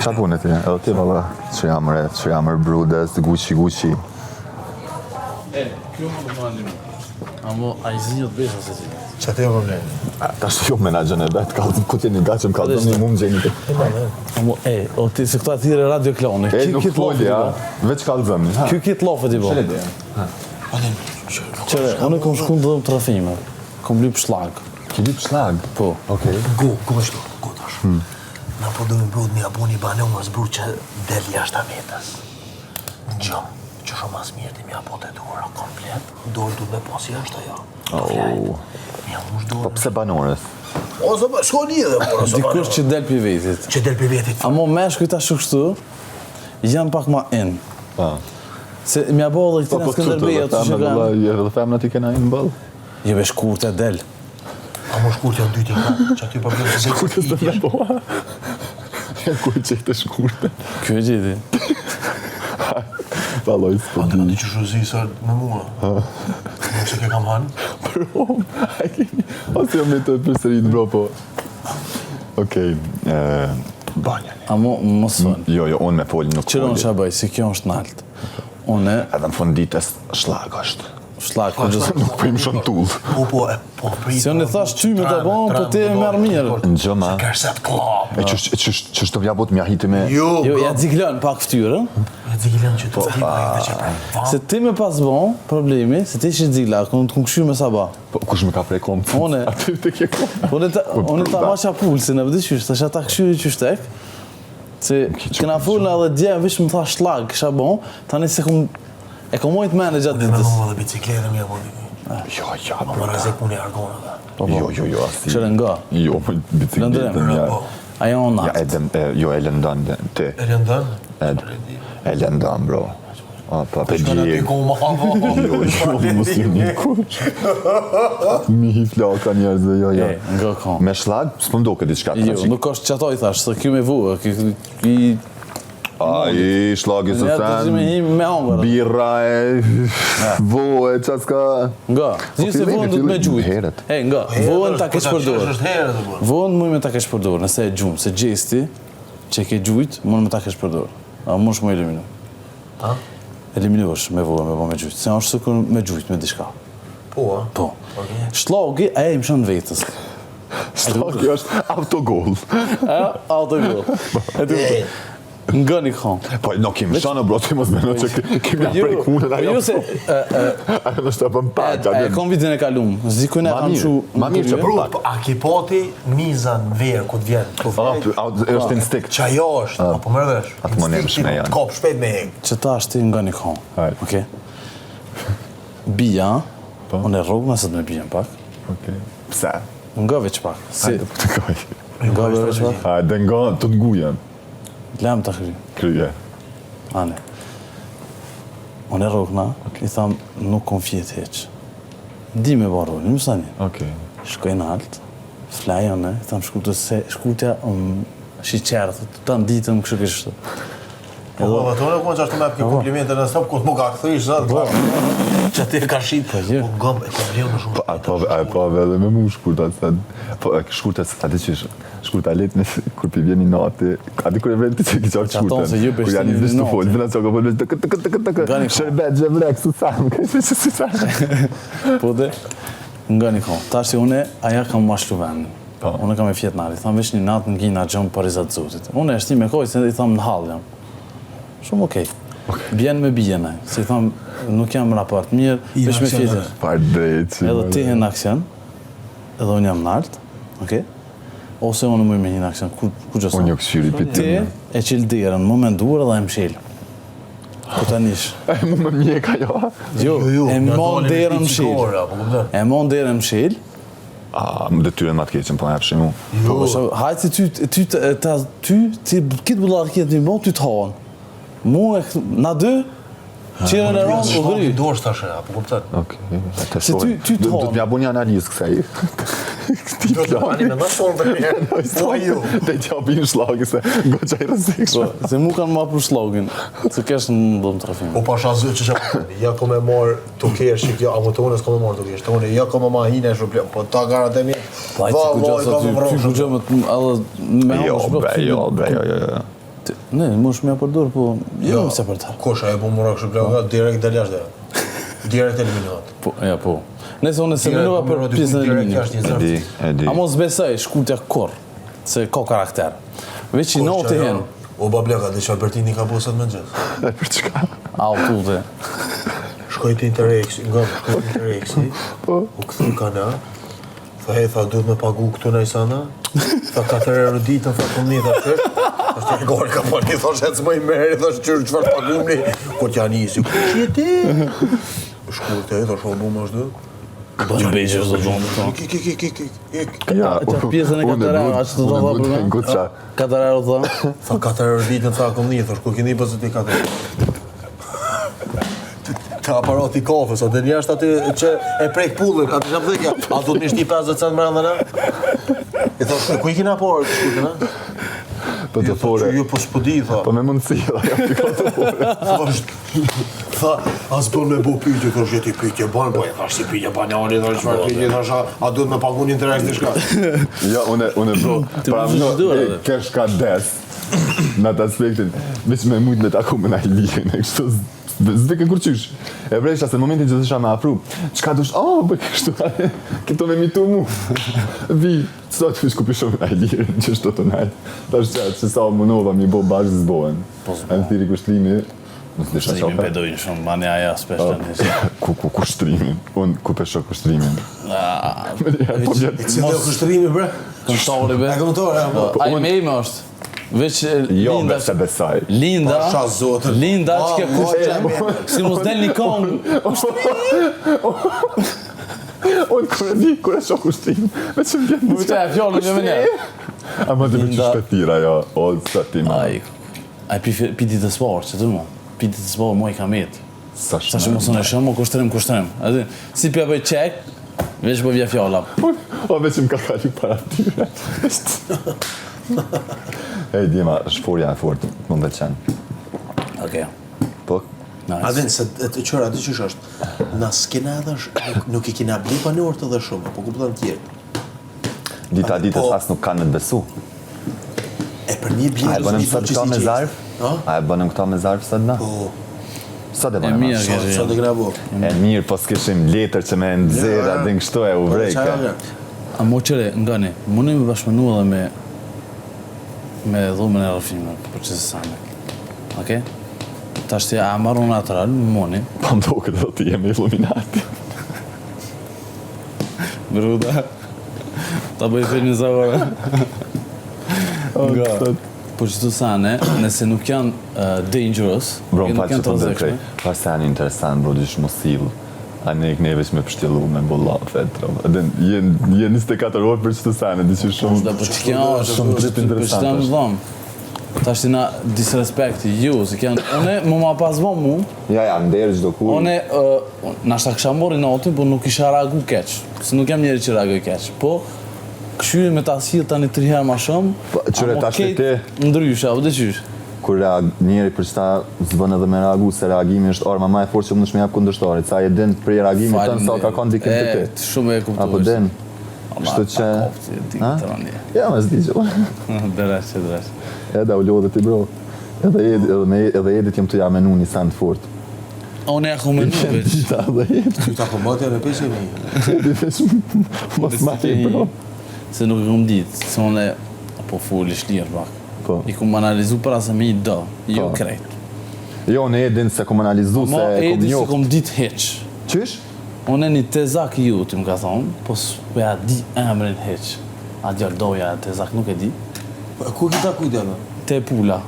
Qa punë ti? Edhe ti valla, që jam Brudes, Gucci. Kjo më të manim. Amo, a I zinjët besha se ti. Qa te problem? Ta shtë jo menagjën e vetë, ku t'jeni gacëm, ka dhënë mund gjeni të. Amo, o ti se këta tjere radio kloni. Nuk folja, veç kalëzëm. Kjo kitë lofët I bo. Qere, unë kom shku në dhëmë trafime. Kom lyp shlag. Ki lyp shlag? Po. Okej. Go shtu, go tash. Na po do me brud mi abu një bane unë zbrud që del jashtë ametës. Në gjëmë, që shumë mas mirë ti mi abu të dura komplet, dorë du me pas jashtë ajo. Mi abu është dorë. Po pse banorës? Ose s'ko një dhe, por ose Dikush që del për vetit. që del për vetit. Amo, meshkuj ta shukështu, janë pak ma in. Se mi abo dhe këtina Skënderbeja të që kanë. Edhe femna ti kena në bëllë? Je be shkurte del. A mo shkurt janë dyti ka, që aty problem se Shkurte së të me poa. Ja ku që të shkurte. Kjo e gjithi. Valoj së Po të në di që shuzi së me mua. Nuk se ke kam hanë. për hom. Ose jam me të përsërit bro, po. Okej, banjani. Amo, mos fën. Jo, unë me folë nuk Qëron folë. që bëj, si kjo është nalt. Une, Edhe në fund ditës shlag është. shlak, ku gjithë. Nuk pëjmë shumë tullë. Po, prit. Si unë I thash ty me të bon, po ti e merë mirë. Në gjëma. Kërset klap. E që shtë vja bot mja hiti me... Jo, ja ziklon pak ftyrën. E zikilën që të zikilën dhe që pra. Se ti me pas bon, problemi, se ti që zikla, kënë të këngëshy me saba. Po, kush me ka prej kom? Une. Aty të kje kom. Unë ta maqa pulsin, e vëdi qysh, ta që ta këshyri qyshtek. Se këna fullën edhe dje, vish më tha shlag, kësha bon, tani se e kom mojt mene gjatë Dhe me ditës. mua dhe bicikletë mi e po dikë. Jo, Ma më rëzik unë I argona dhe. Jo, asi. Qërë nga. Jo, bicikletën Lëndrem. ja. Ajo në Ja, natë. jo, e lëndan ti. E rëndën? E lëndan, bro. Pa, pe Shkën aty gjeg. ku më Jo, mos ju një kush. Mi hi flaka njerëzve, jo. Nga ka. Me shlag, s'pëm do këtë diçka. Jo, nuk është që ato I thash, se kjo me vuë, ki... Ai, shlagi së Ja, të që me sen, him me hongër. birra e voe, qa s'ka... Nga, zhjë se vuën du të me gjujt. Heret. Nga, vuën ta kesh përdor. është herë dhe bërë. Vuën muj me ta kesh përdor, nëse e gjumë, se gjesti që ke gjujt, mund me ta kesh përdor. A mund shmo eliminu. Ha? Eliminuash me vuën me bo me gjujt. Se është sukur me gjujt, me diçka. Po, a? Po. Shlagi, e im shën vetës. Shlagi është autogol. Autogol. E du nga një kanë. Po, no, kim shanë, bro, ti mos me në që kemi prej kunën, ajo. Jo se, Ajo në shtë pëm pak. e kom vitin e kalum. Zikun e kam shu... Ma mirë që Bro, pak. a ki poti mizan verë ku t'vjen? Është në stik. Qa jo është, apo më rëvesh? Atë më nemshme janë. Kop shpejt me hek. Që ta është ti nga një kanë. Hajde. Okej? Bia, unë e rrugë nësët me bijen pak. Okej. Pse? Nga veç pak. Si, Hajde, po të kaj. nga veç pak. Hajde, nga të ngujen. Lem të kry. Kryje. Ane. Unë e rrugë na, I tham, nuk kom fjet heq. Di me baro, një mësani. Okej. Shkoj në alt, flajën I tham shkutja shiqerë, ta në ditën më kështë kështë. Po, dhe tonë e konë që ashtu me për komplimente në stop, kur t'mu ka këthu ishtë zatë. Që ti e ka shqit, po gëm e kom leo në shumë. Po, edhe me mu shkurta, po, shkurta, ati që shkurta letë në kur pi vjen një nati, ati kur e vjen ti që ki qartë Qaton se ju shkurten, kur janë i vishë të folë, vina që ka folë, Gani shërbet, gjemrek, su samë, kështë që su samë. Po dhe, nga një kohë. Tash si une, aja kam mashtu vendin. Une kam e fjetë nari. Tham vesh një natë në gjina gjëmë parizat zotit. Une e shti me kohë, se I tham në halë jam. Shumë okej. Bjen me bijene. Se I tham, nuk jam raport mirë, vesh me fjetër. Parë drejtë. Edhe ti në aksion, edhe unë jam në altë, okej? Ose unë mëj me një në aksion, ku gjësë? Unë jo kësyri për Ti e qilë derën, më me nduar edhe e më shilë. Ku ta nish. Mu me mjeka, jo? Jo, e mon derën më shilë. E mon derën më shilë. Më detyren ma të keqen, po në epshin mu. Hajtë si ty, kitë bullarë kjetë një bon, ty të haën. Mu e na dy, qire në rëndë u dhëri. Dorë s'tashe, apo kuptat? Okej, të Se ty të Do hanë. t'mja bu një analizë kësaj. Do të pani me më shonë dhe njerë. Po ju. Dhe t'ja binë shlagi se goqa I rëzikshme. Se mu kanë ma për slogin, se kesh në dhëmë trafime. Po pasha zë që ja ko me marë të kesh, jo, apo të unë s'ko me marë të kesh, të unë ja ko me ma hine e shublim, po ta garat e mi, Ty ku gjë më edhe me Jo, hongë bre, jo. Ne, më shme përdur, po jo se për ta. Kosha e po mora kështu plaka, direkt del jashtë. Direkt eliminat. Po, ja, po. Nëse unë se menova për pjesën e eliminimit. E di. A mos besoj shkutja kur, se ka karakter. Veç i noti hen. O bableka, dhe që Albertini ka posat me gjithë. E për çka? Autute. Shkoj të Interexi, shkoj të Interexi, u këthu kana, tha duhet me pagu këtu në Isana, tha 4 euro ditën, tha kom një, tha shkështë, është e gori ka poni, thash e të s'moj meri, thash qëfar të pagumni, kur t'ja njësi, ku që jeti? Shkur të e, thash o bu më është dhe, Bënë bejgjë është do zonë të ik. Ja, të pjesën e 4 euro, a që të do dha për me? 4 euro dha? Tha 4 euro ditën, tha kom një, thash ku keni pësë ti 4 euro. Ka aparati kafës, atë një është aty që e prek pullën, atë që më dhekja, a do të mishti 50 cent mëranda na? I thash, ku i kina porë të shkute na? Po të fore. Jo, po s'podi, tha. Po me mundësi, ja të ka të fore. Tha, as bën me bu pyetje, thash jeti pyetje ban, po e thash si pyetje banale, thash çfarë pyetje, thash a duhet me pagun Interrex diçka. Ja, unë bro, para më kesh ka des. Në atë aspektin, veç me mujt me taku me na lirin, e kështu s'dike kur qysh. E vresha se në momentin që isha me afru, çka dush, bëj kështu, këto me mitu mu. Vi, sot fish ku pisho me na lirin, që shto të najt. Tash që sa munova mi bo bashkë zbohen. E në thiri kushtrimi, Kushtrimin pedojnë shumë, mani aja speshtë në njësi. Ku kushtrimin? Unë ku pesho kushtrimin? E cilë e kushtrimi, bre? Këntore, be? E këntore, A i me ime është. Veç Jo, Linda, se besaj. Linda, Pasha zotën. Linda që ke kushtë, si mos del një kongë, Unë kur e shoh kushtrimin, me që vjen më vëqaj e fjollën një me njerë. A më të me që shpetira, jo, o, së ti ma. A i piti të sporë, që të mu, piti të sporë mu i kam jetë. Sa Sa që mos në shumë, kushtrim. Si pja bëj qek, veç bëj vja fjolla. O, veç më ka kali para tyre. Ej, Dima, shforja e fort, më më veçen. Okej. Po? Adin, se të qëra, aty qësh është, na s'kena edhe, nuk i kena bli banorët edhe shumë, po kupton tjerë. Dita ditës as nuk kanë me të besu. E për një bli, A e bënëm sot këta me zarf? A e bënëm këta me zarf sot na? Po, Sot e E bënëm mirë atë. kështë sot e kena bo. E mirë, po s'kishim letër që me nëzira, dhe në kështu e u vrejke. A mo qëre, ngani, më me bashmënu edhe me dhumën e rëfimën, për që se same. Okej? Ta shtë a marru natural, moni. Pa më do këtë do të jemi Illuminati. Bruda. Ta bëj për një zavore. Nga. Po që të sane, nëse nuk janë dangerous, Bro, më nuk falë që janë të ndërprej. rrezikshme. Pas se janë interesant, bro, dysh mos sill. A ne këne veç me pështjellu me bolla, fetra. Jenë 24 orë për që të sane, di që shumë... Po që kjo është shumë trip për që të interesant më është. dhomë. Ta shtë na disrespekti, ju, se kënë, une më ma pas bo mu, Ja, nderë gjdo kur. une, nashta kësha mori notin, po nuk isha reagu keq, se nuk jam njeri që reagoj keq, po këshyri me ta sill tani 3 herë ma shumë, qyre ta shte ndrysha, o dhe qysh. Kur njeri për qëta zbën edhe me reagu, se reagimi është arma ma e fortë që më nëshme jap kundërshtarit, sa e din për reagimi tënë sa ka kanë dikim të ti. Shumë e kuptu. Apo din. Kështu që... Ja, me s'di që. Dresh. Edhe u lodhe ti, bro. Edhe edit jam të ja menu një sand fort. Unë e ku menu, veç. Dita edhe edit. Ty ta kombatja në peshe një. Edit veç mos ma e, bro. Se nuk e kom ditë, se unë e po full i shlirë, bak. Po. I kom analizu para se me i do, jo krejt. Jo, në edin se kom analizu, se Ma kom edi se njoft. kom ditë heq. Qysh? Unë e një tezak ju, ti më ka thonë, po s'peja di emrin heq. A djallë doja tezak nuk e di. Ku kita kujtë, Te pula.